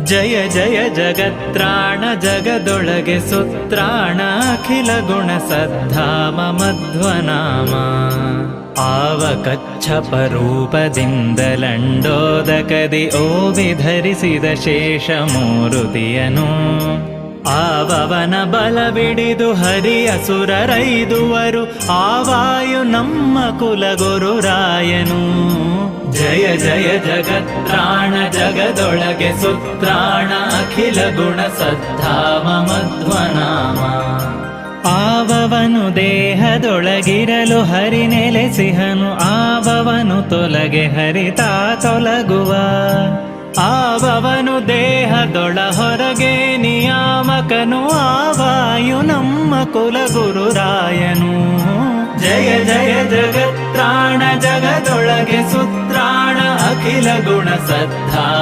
ಜಯ ಜಯ ಜಗತ್ರಾಣ ಜಗದೊಳಗೆ ಸುತ್ರಾಣ ಅಖಿಲ ಗುಣ ಸದ್ಧಾಮ ಮಧ್ವನಾಮ ಆವ ಕಚ್ಚಪ ರೂಪದಿಂದಲಂಡೋದಕದಿ ಓವಿ ಧರಿಸಿದ ಶೇಷ ಮೂರುತಿಯನು ಆವವನ ಬಲವಿಡಿದು ಹರಿಯ ಸುರರೈದುವರು ಆವಾಯು ನಮ್ಮ ಕುಲಗುರುರಾಯನು ಜಯ ಜಯ ಜಗತ್ರಾಣ ಜಗದೊಳಗೆ ಸುತ್ರಾಣ ಅಖಿಲ ಗುಣ ಸದ್ಧಾಮ ಮಧ್ವನಾಮ ಆವವನು ದೇಹದೊಳಗಿರಲು ಹರಿ ನೆಲೆಸಿಹನು ಆವವನು ತೊಲಗೆ ಹರಿತಾ ತೊಲಗುವ ಆವವನು ದೇಹದೊಳ ಹೊರಗೆ ನಿಯಾಮಕನು ಆವಾಯು ನಮ್ಮ ಕುಲಗುರುರಾಯನು ಜಯ ಜಯ ಜಗತ್ರಾಣ ಜಗದೊಳಗೆ ಸುತ್ರಾಣ ಅಖಿಲ ಗುಣ ಸದ್ಧಾಮ